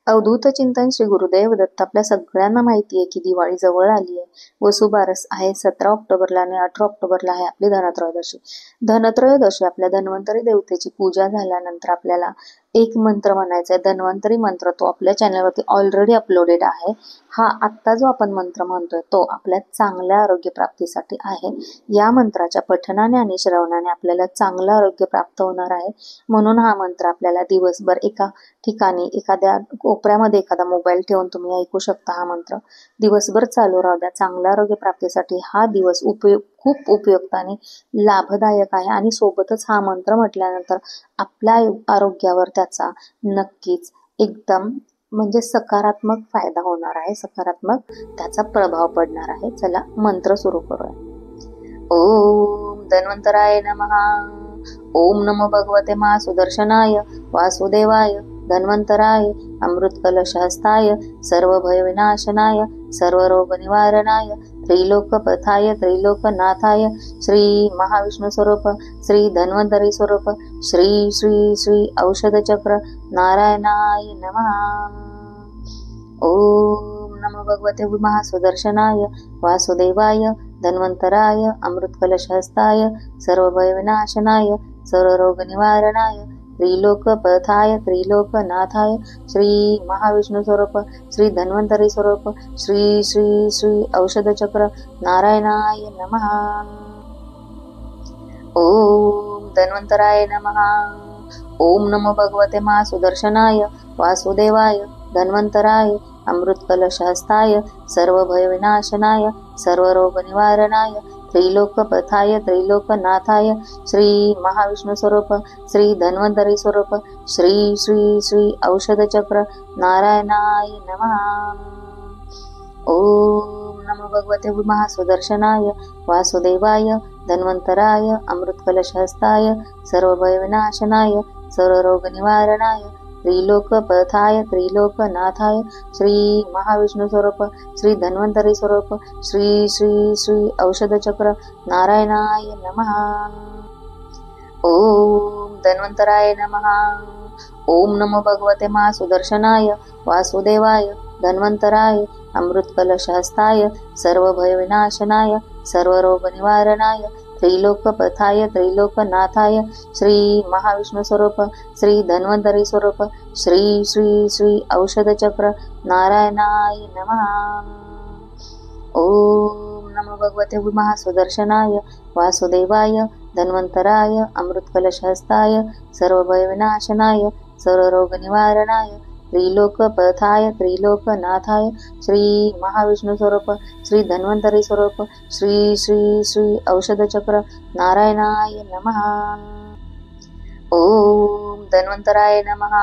अवधूत चिंतन श्री गुरुदेव दत्त. आपल्या सगळ्यांना माहिती आहे की दिवाळी जवळ आली आहे. वसुबारस आहे 17 ऑक्टोबरला आणि 18 ऑक्टोबरला आहे आपली धनत्रयोदशी. धनत्रयोदशी आपल्या धन्वंतरी देवतेची पूजा झाल्यानंतर आपल्याला एक मंत्र म्हणायचा आहे, धन्वंतरी मंत्र. तो आपल्या चॅनलवरती ऑलरेडी अपलोडेड आहे. हा आत्ता जो आपण मंत्र म्हणतोय तो आपल्या चांगल्या आरोग्य प्राप्तीसाठी आहे. या मंत्राच्या पठनाने आणि श्रवणाने आपल्याला चांगलं आरोग्य प्राप्त होणार आहे. म्हणून हा मंत्र आपल्याला दिवसभर एका ठिकाणी एखाद्या कोपऱ्यामध्ये एखादा मोबाईल ठेवून तुम्ही ऐकू शकता. हा मंत्र दिवसभर चालू राहू द्या. चांगल्या आरोग्य प्राप्तीसाठी हा दिवस खूप उपयुक्त आणि लाभदायक आहे. आणि सोबतच हा मंत्र म्हटल्यानंतर आपल्या आरोग्यावर त्याचा नक्कीच एकदम म्हणजे सकारात्मक फायदा होणार आहे, सकारात्मक त्याचा प्रभाव पडणार आहे. चला मंत्र सुरू करूया. ओम धन्वंतराय नमः. ओम नमो भगवते महासुदर्शनाय वासुदेवाय धन्वंतराय अमृतकलशहस्ताय सर्वभयविनाशनाय सर्वरोगनिवारणाय त्रिलोकपथाय त्रिलोकनाथाय श्री महाविष्णु स्वरूप श्री धन्वंतरी स्वरूप श्री श्री श्री औषधचक्र नारायणाय नमः. ओम नमो भगवते महासुदर्शनाय वासुदेवाय धन्वंतराय अमृतकलशहस्ताय सर्वभयविनाशनाय सर्वरोगनिवारणाय त्रिलोकपथाय त्रिलोकनाथाय श्री महाविष्णु स्वरूप श्री धन्वंतरी स्वरूप श्री श्री श्री औषधचक्र नारायणाय नमः. ओम धन्वंतराय नमः. ओम नमो भगवते महासुदर्शनाय वासुदेवाय धन्वंतराय अमृतकलशहस्ताय सर्वभयविनाशनाय सर्वरोगनिवारणाय त्रिलोकपथाय त्रिलोकनाथाय श्री महाविष्णु स्वरूप श्री धन्वंतरी स्वरूप श्री श्री श्री औषधचक्र नारायणाय नमः. ओम नमो भगवते महासुदर्शनाय वासुदेवाय धन्वंतराय अमृतकलशहस्ताय सर्वभयविनाशनाय सर्वरोगनिवारणाय त्रिलोकपथाय त्रिलोकनाथाय श्री महाविष्णु स्वरूप श्री धन्वंतरी स्वरूप श्री श्री श्री औषधचक्र नारायणाय नमः. ओम धन्वंतराय नमः. ओम नमो भगवते महासुदर्शनाय वासुदेवाय धन्वंतराय अमृतकलशहस्ताय सर्वभयविनाशनाय सर्वरोगनिवारणाय त्रिलोकपथाय त्रिलोकनाथाय श्री महाविष्णु स्वरूप श्री धन्वंतरी स्वरूप श्री श्री श्री औषधचक्र नारायणाय नमः. ओम नमो भगवते महासुदर्शनाय वासुदेवाय धन्वंतराय अमृतकलशहस्ताय सर्वभयविनाशनाय सर्वरोगनिवारणाय त्रिलोकपथाय त्रिलोकनाथाय श्री महाविष्णु स्वरूप श्री धन्वंतरी स्वरूप श्री श्री श्री औषधचक्र नारायणाय नमः. ओम धन्वंतराय नमः.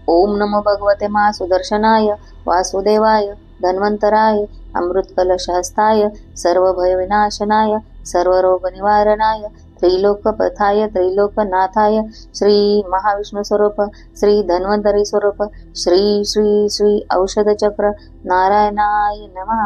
ओम नमो भगवते महासुदर्शनाय वासुदेवाय धन्वंतराय अमृतकलशहस्ताय सर्वभयविनाशनाय सर्वरोगनिवारणाय त्रिलोकपथाय त्रिलोकनाथाय श्री महाविष्णु स्वरूप श्री धन्वंतरी स्वरूप श्री श्री श्री औषधचक्र नारायणाय नमः.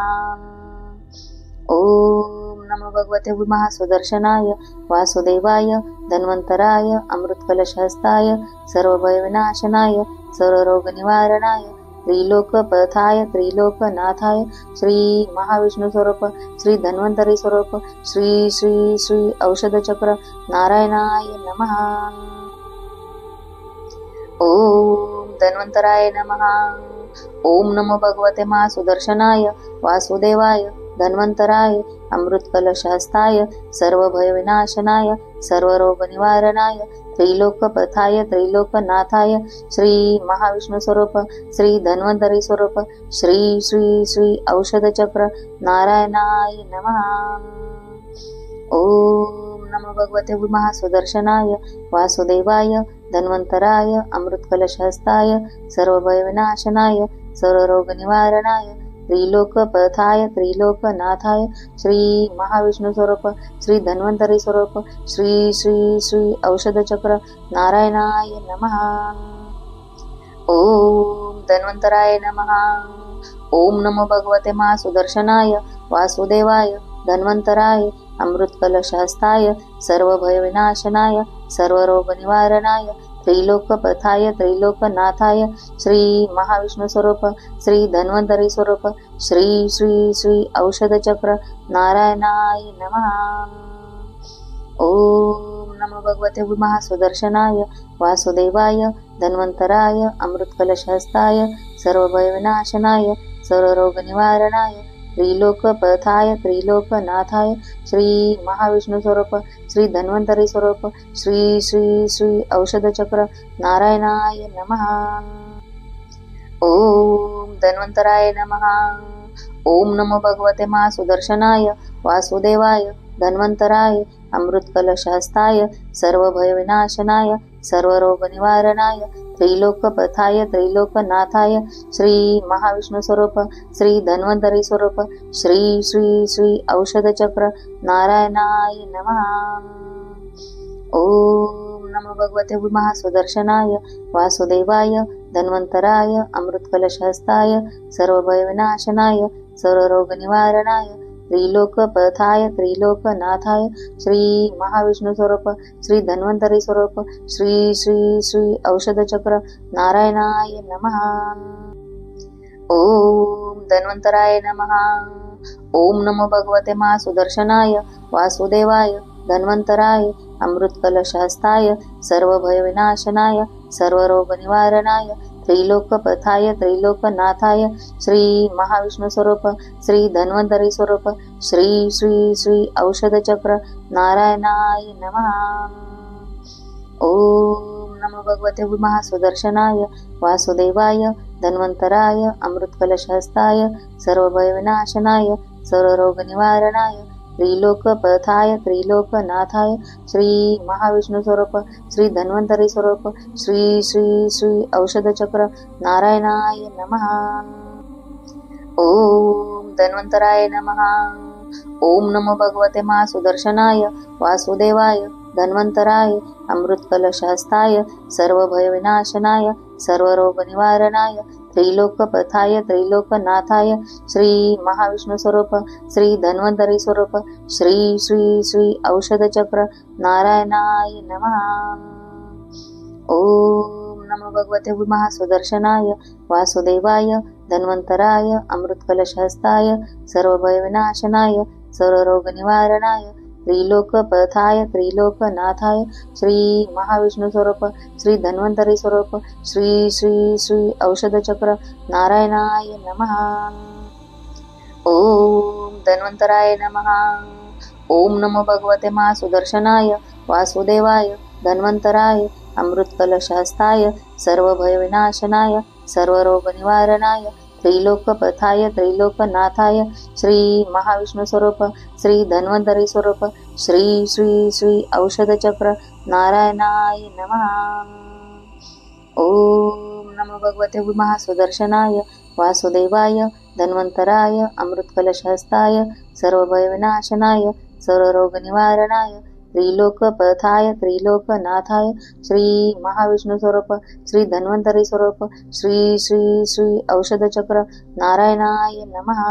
ओम नमो भगवते महासुदर्शनाय वासुदेवाय धन्वंतराय अमृतकलशहस्ताय सर्वभयविनाशनाय सर्वरोगनिवारणाय त्रिलोकपथाय त्रिलोकनाथाय श्री महाविष्णु स्वरूप श्री धन्वंतरी स्वरूप श्री श्री श्री औषधचक्र नारायणाय नमः. ओम धन्वंतराय नमः. ओम नमो भगवते महासुदर्शनाय वासुदेवाय धन्वंतराय अमृतकलशहस्ताय सर्वभयविनाशनाय सर्वरोगनिवारणाय त्रिलोकपथाय त्रिलोकनाथाय श्री महाविष्णु स्वरूप श्री धन्वंतरी स्वरूप श्री श्री श्री औषधचक्र नारायणाय नमः. ओम नमो भगवते महासुदर्शनाय वासुदेवाय धन्वंतराय अमृतकलशहस्ताय सर्वभयविनाशनाय सर्वरोगनिवारणाय त्रिलोकपथाय त्रिलोकनाथाय श्री महाविष्णु स्वरूप श्री धन्वंतरी स्वरूप श्री श्री श्री औषधचक्र नारायणाय नमः. ओम धन्वंतराय नमः. ओम नमो भगवते महासुदर्शनाय वासुदेवाय धन्वंतराय अमृतकलशहस्ताय सर्वभयविनाशनाय सर्वरोगनिवारणाय त्रिलोकपथाय त्रिलोकनाथाय श्री महाविष्णु स्वरूप श्री धन्वंतरी स्वरूप श्री श्री श्री औषधचक्र नारायणाय नमः। ओम नमो भगवते महासुदर्शनाय वासुदेवाय धन्वंतराय अमृतकलशहस्ताय सर्वभयविनाशनाय सर्वरोगनिवारणाय त्रिलोकपथाय त्रिलोकनाथाय श्री महाविष्णु स्वरूप श्री धन्वंतरी स्वरूप श्री श्री श्री औषधचक्र नारायणाय नमः। ओम धन्वंतराय नमः। ओम नमो भगवते महासुदर्शनाय वासुदेवाय धन्वंतराय अमृतकलशहस्ताय सर्वभयविनाशनाय सर्वरोगनिवारणाय त्रिलोकपथाय त्रिलोकनाथाय श्री महाविष्णु स्वरूप श्री धन्वंतरी स्वरूप श्री श्री श्री औषधचक्र नारायणाय नमः। ओम नमो भगवते महासुदर्शनाय वासुदेवाय धन्वंतराय अमृतकलशहस्ताय सर्वभयविनाशनाय सर्वरोगनिवारणाय त्रिलोकपथाय त्रिलोकनाथाय श्री महाविष्णु स्वरूप श्री धन्वंतरी स्वरूप श्री श्री श्री औषधचक्र नारायणाय नमः। ओम धन्वंतराय नमः। ओम नमो भगवते महासुदर्शनाय वासुदेवाय धन्वंतराय अमृतकलशहस्ताय सर्वभयविनाशनाय सर्वरोगनिवारणाय त्रिलोकपथाय त्रिलोकनाथाय श्री महाविष्णु स्वरूप श्री धन्वंतरी स्वरूप श्री श्री श्री औषधचक्र नारायणाय नमः। ओम नमो भगवते महासुदर्शनाय वासुदेवाय धन्वंतराय अमृतकलशहस्ताय सर्वभयविनाशनाय सर्वरोगनिवारणाय त्रिलोकपथाय त्रिलोकनाथाय श्री महाविष्णु स्वरूप श्री धन्वंतरी स्वरूप श्री श्री श्री औषधचक्र नारायणाय नमः। ओम धन्वंतराय नमः। ओम नमो भगवते महासुदर्शनाय वासुदेवाय धन्वंतराय अमृतकलशहस्ताय सर्वभयविनाशनाय सर्वरोगनिवारणाय त्रिलोकपथाय त्रिलोकनाथाय श्री महाविष्णु स्वरूप श्री धन्वंतरी स्वरूप श्री श्री श्री औषधचक्र नारायणाय नमः। ओम नमो भगवते महासुदर्शनाय वासुदेवाय धन्वंतराय अमृतकलशहस्ताय सर्वभयविनाशनाय सर्वरोगनिवारणाय त्रिलोकपथाय त्रिलोकनाथाय श्री महाविष्णु स्वरूप श्री धन्वंतरी स्वरूप श्री श्री श्री औषधचक्र नारायणाय नमः। ओम धन्वंतराय नमः। ओम नमो भगवते महासुदर्शनाय वासुदेवाय धन्वंतराय अमृतकलशहस्ताय सर्वभयविनाशनाय सर्वरोगनिवारणाय त्रिलोकपथाय त्रिलोकनाथाय श्री महाविष्णु स्वरूप श्री धन्वंतरी स्वरूप श्री श्री श्री औषधचक्र नारायणाय नमः। ओम नमो भगवते महासुदर्शनाय वासुदेवाय धन्वंतराय अमृतकलशहस्ताय सर्वभयविनाशनाय सर्वरोगनिवारणाय त्रिलोकपथाय त्रिलोकनाथाय श्री महाविष्णु स्वरूप श्री धन्वंतरी स्वरूप श्री श्री श्री औषधचक्र नारायणाय नमः।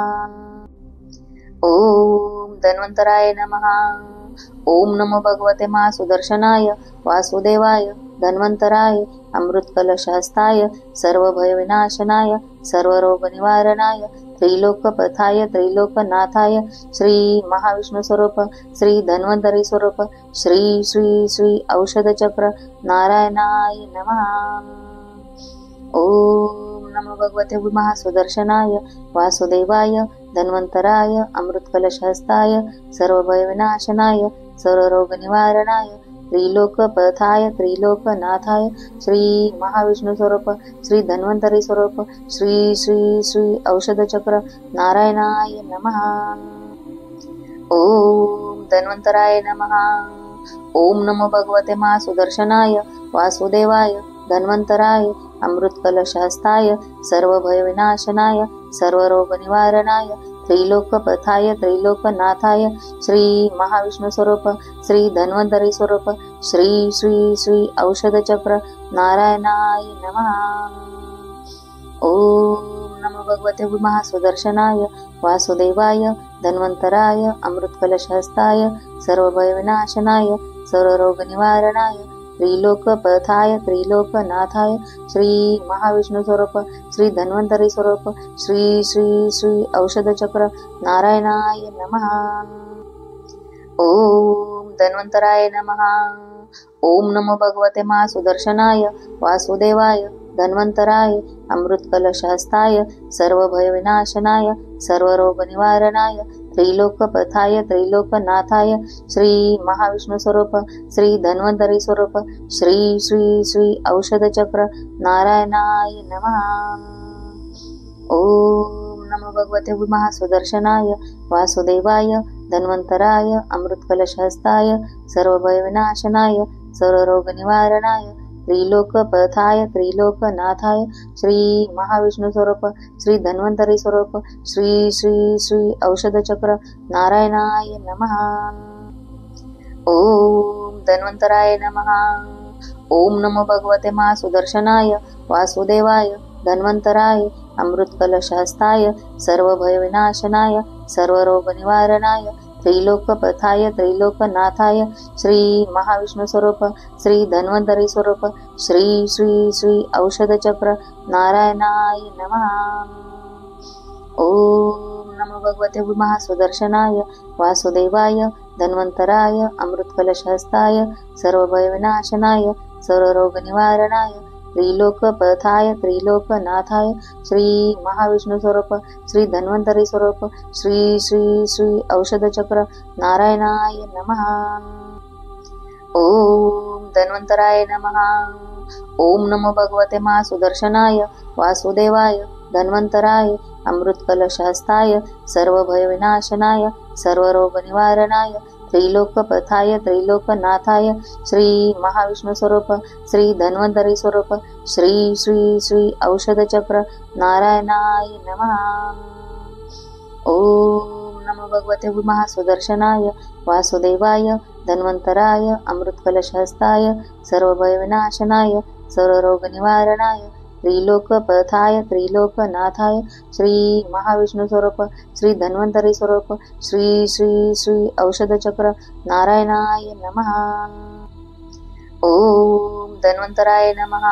ओम धन्वंतराय नमः। ओम नमो भगवते महासुदर्शनाय वासुदेवाय धन्वंतराय अमृतकलशहस्ताय सर्वभयविनाशनाय सर्वरोगनिवारणाय त्रिलोकपथाय त्रिलोकनाथाय श्री महाविष्णु स्वरूप श्री धन्वंतरी स्वरूप श्री श्री श्री औषधचक्र नारायणाय नमः। ओम नमो भगवते महासुदर्शनाय वासुदेवाय धन्वंतराय अमृतकलशहस्ताय सर्वभयविनाशनाय सर्वरोगनिवारणाय त्रिलोकपथाय त्रिलोकनाथाय श्री महाविष्णु स्वरूप श्री धन्वंतरी स्वरूप श्री श्री श्री औषधचक्र नारायणाय नमः। ओम धन्वंतराय नमः। ओम नमो भगवते महासुदर्शनाय वासुदेवाय धन्वंतराय अमृतकलशहस्ताय सर्वभयविनाशनाय सर्वरोगनिवारणाय त्रिलोकपथाय त्रिलोकनाथाय श्री महाविष्णु स्वरूप श्री धन्वंतरी स्वरूप श्री श्री श्री औषधचक्र नारायणाय नमः। ओम नमो भगवते महासुदर्शनाय वासुदेवाय धन्वंतराय अमृतकलशहस्ताय सर्वभयविनाशनाय सर्वरोगनिवारणाय त्रिलोकपथाय त्रिलोकनाथाय श्री महाविष्णू स्वरूप श्री धन्वंतरी स्वरूप श्री श्री श्री औषधचक्र नारायणाय नमः। ओम धन्वंतराय नमः। ओम नमो भगवते महासुदर्शनाय वासुदेवाय धन्वंतराय अमृतकलशहस्ताय सर्वभयविनाशनाय सर्वरोगनिवारणाय त्रिलोकपथाय त्रिलोकनाथाय श्री महाविष्णु स्वरूप श्री धन्वंतरी स्वरूप श्री श्री श्री औषधचक्र नारायणाय नमः। ओम नमो भगवते महासुदर्शनाय वासुदेवाय धन्वंतराय अमृतकलशहस्ताय सर्वभयविनाशनाय सर्वरोगनिवारणाय त्रिलोकपथाय त्रिलोकनाथाय श्री महाविष्णु स्वरूप श्री धन्वंतरी स्वरूप श्री श्री श्री औषधचक्र नारायणाय नमः। ओम धन्वंतराय नमः। ओम नमो भगवते महासुदर्शनाय वासुदेवाय धन्वंतराय अमृतकलशहस्ताय सर्वभयविनाशनाय सर्वरोगनिवारणाय त्रिलोकपथाय त्रिलोकनाथाय श्री महाविष्णु स्वरूप श्री धन्वंतरी स्वरूप श्री श्री श्री औषधचक्र नारायणाय नमः। ओम नमो भगवते महासुदर्शनाय वासुदेवाय धन्वंतराय अमृतकलशहस्ताय सर्वभयविनाशनाय सर्वरोगनिवारणाय त्रिलोकपथाय त्रिलोकनाथाय श्री महाविष्णु स्वरूप श्री धन्वंतरी स्वरूप श्री श्री श्री औषधचक्र नारायणाय नमः। ओम धन्वंतराय नमः। ओम नमो भगवते महासुदर्शनाय वासुदेवाय धन्वंतराय अमृतकलशहस्ताय सर्वभयविनाशनाय सर्वरोगनिवारणाय त्रिलोकपथाय त्रिलोकनाथाय श्री महाविष्णु स्वरूप श्री धन्वंतरी स्वरूप श्री श्री श्री औषधचक्र नारायणाय नमः। ओम नमो भगवते महासुदर्शनाय वासुदेवाय धन्वंतराय अमृतकलशहस्ताय सर्वभयविनाशनाय सर्वरोगनिवारणाय त्रिलोकपथाय त्रिलोकनाथाय श्री महाविष्णु स्वरूप श्री धन्वंतरी स्वरूप श्री श्री श्री औषधचक्र नारायणाय नमः। ओम धन्वंतराय नमः।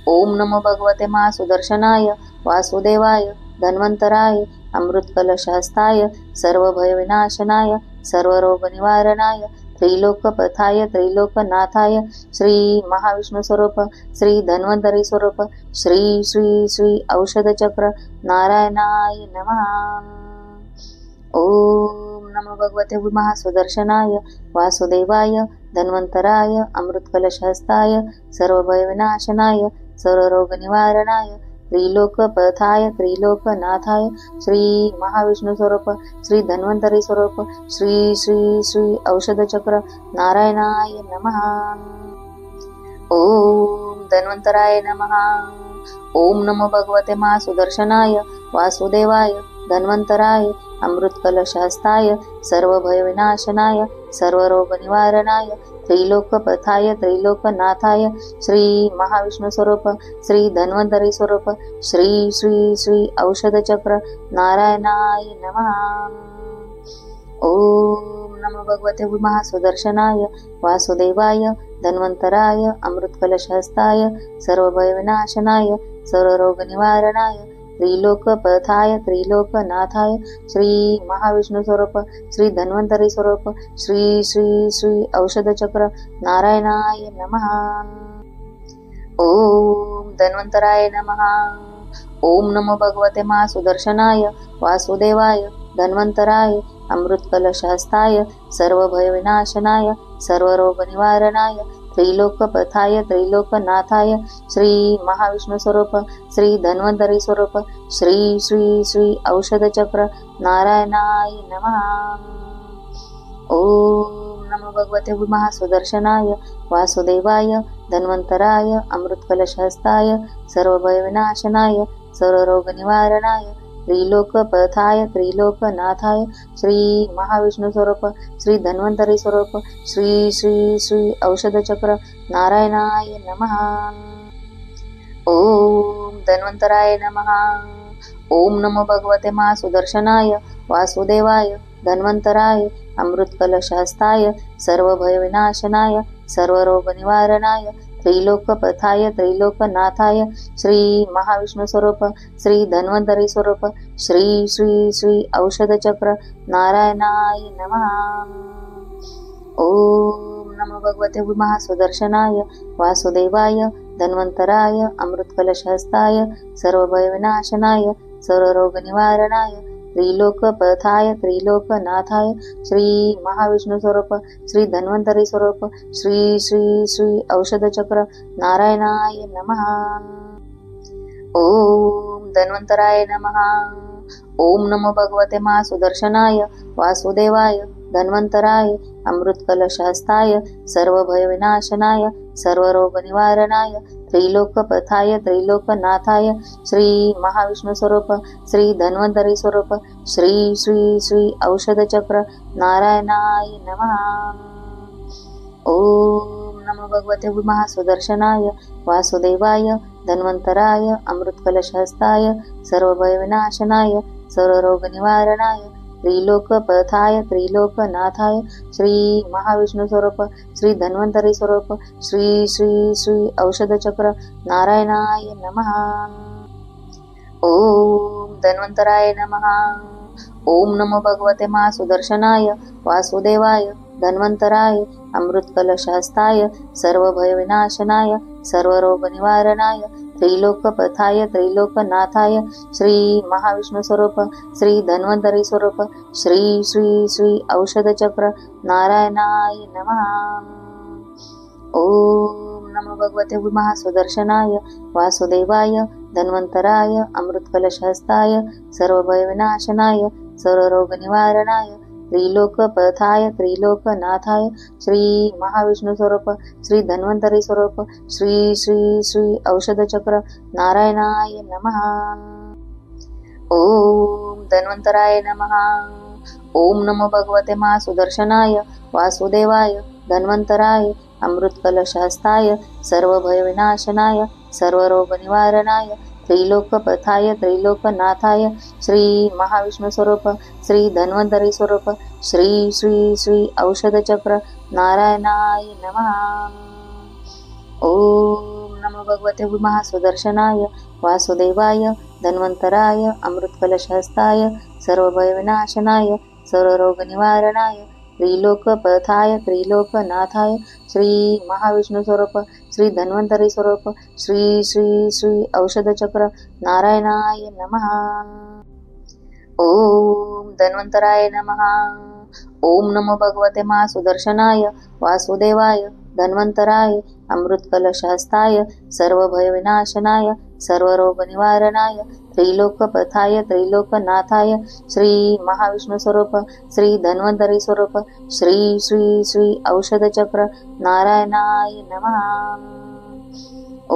ओम नमो भगवते महासुदर्शनाय वासुदेवाय धन्वंतराय अमृतकलशहस्ताय सर्वभयविनाशनाय सर्वरोगनिवारणाय त्रिलोकपथाय त्रिलोकनाथाय श्री महाविष्णु स्वरूप श्री धन्वंतरी स्वरूप श्री श्री श्री औषधचक्र नारायणाय नमः। ओम नमो भगवते महासुदर्शनाय वासुदेवाय धन्वंतराय अमृतकलशहस्ताय सर्वभयविनाशनाय सर्वरोगनिवारणाय त्रिलोकपथाय त्रिलोकनाथाय श्री महाविष्णु स्वरूप श्री धन्वंतरी स्वरूप श्री श्री श्री औषधचक्र नारायणाय नमः। ओम धन्वंतराय नमः। ओम नमो भगवते महासुदर्शनाय वासुदेवाय धन्वंतराय अमृतकलशहस्ताय सर्वभयविनाशनाय सर्वरोगनिवारणाय त्रिलोकपथाय त्रिलोकनाथाय श्री महाविष्णु स्वरूप श्री धन्वंतरी स्वरूप श्री श्री श्री औषधचक्र नारायणाय नमः। ओम नमो भगवते महासुदर्शनाय वासुदेवाय धन्वंतराय अमृतकलशहस्ताय सर्वभयविनाशनाय सर्वरोगनिवारणाय त्रिलोकपथाय त्रिलोकनाथाय श्री महाविष्णु स्वरूप श्री धन्वंतरी स्वरूप श्री श्री श्री औषधचक्र नारायणाय नमः। ओम धन्वंतराय नमः। ओम नमो भगवते महासुदर्शनाय वासुदेवाय धन्वंतराय अमृतकलशहस्ताय सर्वभयविनाशनाय सर्वरोगनिवारणाय त्रिलोकपथाय त्रिलोकनाथाय श्री महाविष्णु स्वरूप श्री धन्वंतरी स्वरूप श्री श्री श्री औषधचक्र नारायणाय नमः। ओम नमो भगवते महासुदर्शनाय वासुदेवाय धन्वंतराय अमृतकलशहस्ताय सर्वभयविनाशनाय सर्वरोगनिवारणाय त्रिलोकपथाय त्रिलोकनाथाय श्री महाविष्णु स्वरूप श्री धन्वंतरी स्वरूप श्री श्री श्री औषधचक्र नारायणाय नमः। ओम धन्वंतराय नमः। ओम नमो भगवते महासुदर्शनाय वासुदेवाय धन्वन्तराय अमृतकलशहस्ताय सर्वभयविनाशनाय सर्वरोगनिवारणाय त्रिलोकपथाय त्रिलोकनाथाय श्री महाविष्णुस्वरूप श्री धन्वन्तरी स्वरूप श्री श्री श्री औषधचक्र नारायणाय नमः। ओम नमो भगवते महासुदर्शनाय वासुदेवाय धन्वन्तराय अमृतकलशहस्ताय सर्वभयविनाशनाय सर्वरोगनिवारणाय त्रिलोकपथाय त्रिलोकनाथाय श्री महाविष्णुस्वरूप श्री धन्वन्तरी स्वरूप श्री श्री श्री औषधचक्र नारायणाय नमः। ओम धन्वन्तराय नमः। ओम नमो भगवते महासुदर्शनाय वासुदेवाय धन्वन्तराय अमृतकलशहस्ताय सर्वभयविनाशनाय सर्वरोगनिवारणाय त्रिलोकपथाय त्रिलोकनाथाय श्री महाविष्णुस्वरूप श्री धन्वन्तरी स्वरूप श्री श्री श्री औषधचक्र नारायणाय नमः। ओम नमो भगवते महासुदर्शनाय वासुदेवाय धन्वन्तराय अमृतकलशहस्ताय सर्वभयविनाशनाय सर्वरोगनिवारणाय त्रिलोकपथाय त्रिलोकनाथाय श्री महाविष्णुस्वरूप श्री धन्वन्तरी स्वरूप श्री श्री श्री औषधचक्र नारायणाय नमः। ओम धन्वन्तराय नमः। ओम नमो भगवते महासुदर्शनाय वासुदेवाय धन्वन्तराय अमृतकलशहस्ताय सर्वभयविनाशनाय सर्वरोगनिवारणाय त्रिलोकपथाय त्रिलोकनाथाय श्री महाविष्णुस्वरूप श्री धन्वन्तरी स्वरूप श्री श्री श्री औषधचक्र नारायणाय नमः। ओम नमो भगवते महासुदर्शनाय वासुदेवाय धन्वन्तराय अमृतकलशहस्ताय सर्वभयविनाशनाय सर्वरोगनिवारणाय त्रिलोकपथाय त्रिलोकनाथाय श्री महाविष्णुस्वरूप श्री धन्वन्तरी स्वरूप श्री श्री श्री औषधचक्र नारायणाय नमः। ओम धन्वन्तराय नमः। ओम नमो भगवते महासुदर्शनाय वासुदेवाय धन्वन्तराय अमृतकलशहस्ताय सर्वभयविनाशनाय सर्वरोगनिवारणाय त्रिलोकपथाय त्रिलोकनाथाय श्री महाविष्णुस्वरूप श्री धन्वन्तरी स्वरूप श्री श्री श्री औषधचक्र नारायणाय नमः। ओम नमो भगवते महासुदर्शनाय वासुदेवाय धन्वन्तराय अमृतकलशहस्ताय सर्वभयविनाशनाय सर्वरोगनिवारणाय त्रिलोकपथाय त्रिलोकनाथाय श्री महाविष्णुस्वरूप श्री धन्वन्तरी स्वरूप श्री श्री श्री औषधचक्र नारायणाय नमः। ओम धन्वन्तराय नमः। ओम नमो भगवते महासुदर्शनाय वासुदेवाय धन्वन्तराय अमृतकलशहस्ताय सर्वभयविनाशनाय सर्वरोगनिवारणाय त्रिलोकपथाय त्रिलोकनाथाय श्री महाविष्णुस्वरूप श्री धन्वन्तरी स्वरूप श्री श्री श्री औषधचक्र नारायणाय नमः।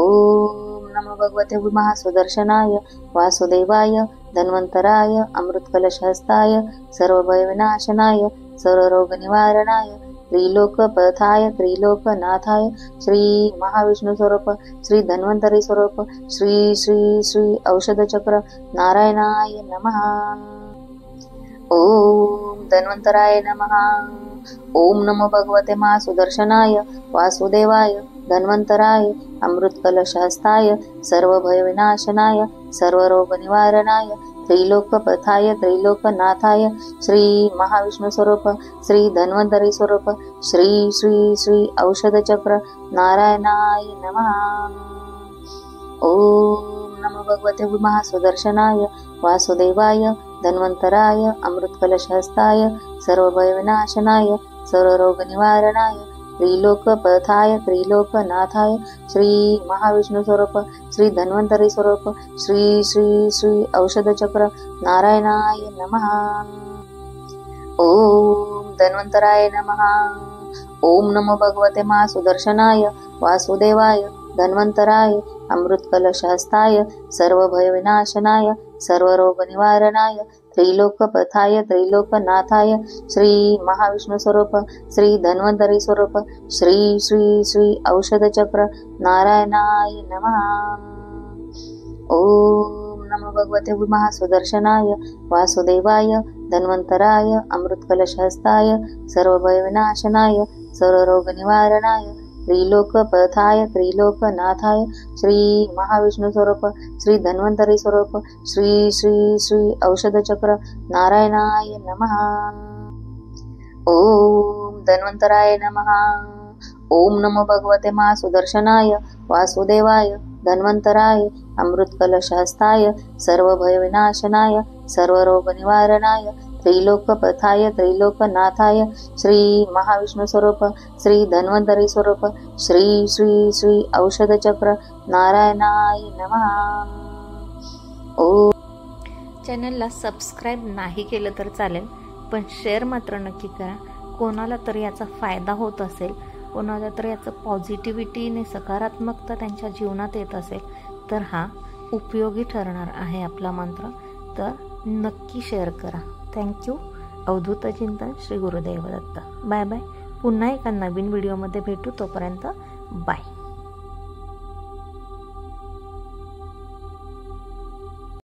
ओम नमो भगवते महासुदर्शनाय वासुदेवाय धन्वन्तराय अमृतकलशहस्ताय सर्वभयविनाशनाय सर्वरोगनिवारणाय त्रिलोकपथाय त्रिलोकनाथाय श्री महाविष्णुस्वरूप श्री धन्वन्तरी स्वरूप श्री श्री श्री औषधचक्र नारायणाय नमः। ओम धन्वन्तराय नमः। ओम नमो भगवते महासुदर्शनाय वासुदेवाय धन्वन्तराय अमृतकलशहस्ताय सर्वभयविनाशनाय सर्वरोगनिवारणाय त्रिलोकपथाय त्रिलोकनाथाय श्री महाविष्णुस्वरूप श्री धन्वन्तरी स्वरूप श्री श्री श्री औषधचक्र नारायणाय नमः। ओम नमो भगवते महासुदर्शनाय वासुदेवाय धन्वन्तराय अमृतकलशहस्ताय सर्वभयविनाशनाय सर्वरोगनिवारणाय त्रिलोकपथाय त्रिलोकनाथाय श्री महाविष्णुस्वरूप श्री धन्वन्तरी स्वरूप श्री श्री श्री औषधचक्र नारायणाय नमः। ओम धन्वन्तराय नमः। ओम नमो भगवते महासुदर्शनाय वासुदेवाय धन्वन्तराय अमृतकलशहस्ताय सर्वभयविनाशनाय सर्वरोगनिवारणाय त्रिलोकपथाय त्रिलोकनाथाय श्री महाविष्णुस्वरूप श्री धन्वन्तरी स्वरूप श्री श्री श्री औषधचक्र नारायणाय नमः। ओम नमो भगवते महासुदर्शनाय वासुदेवाय धन्वन्तराय अमृतकलशहस्ताय सर्वभयविनाशनाय सर्वरोगनिवारणाय त्रिलोकपथाय त्रिलोकनाथाय श्री महाविष्णु स्वरूप श्री धन्वंतरी स्वरूप श्री श्री श्री औषधचक्र नारायणाय नमः। ओम धन्वंतराय नमः। ओम नमो भगवते महासुदर्शनाय वासुदेवाय धन्वन्तराय अमृतकलशहस्ताय सर्वभयविनाशनाय सर्वरोगनिवारणाय त्रिलोकपथाय त्रिलोकनाथाय श्री महाविष्णु स्वरूप श्री धन्वंतरी स्वरूप श्री श्री श्री औषधचक्र नारायणाय नमः। चॅनलला सबस्क्राईब नाही केलं तर चालेल, पण शेअर मात्र नक्की करा। कोणाला तरी याचा फायदा होत असेल, कोणाला तरी याचं पॉझिटिव्हिटीने सकारात्मकता त्यांच्या जीवनात येत असेल तर हा उपयोगी ठरणार आहे आपला मंत्र, तर नक्की शेअर करा। Thank you. Avadhoot Chintan Shri Gurudev Datta. Bye bye. पुन्हा एका नवीन व्हिडिओमध्ये भेटू, तोपर्यंत बाय।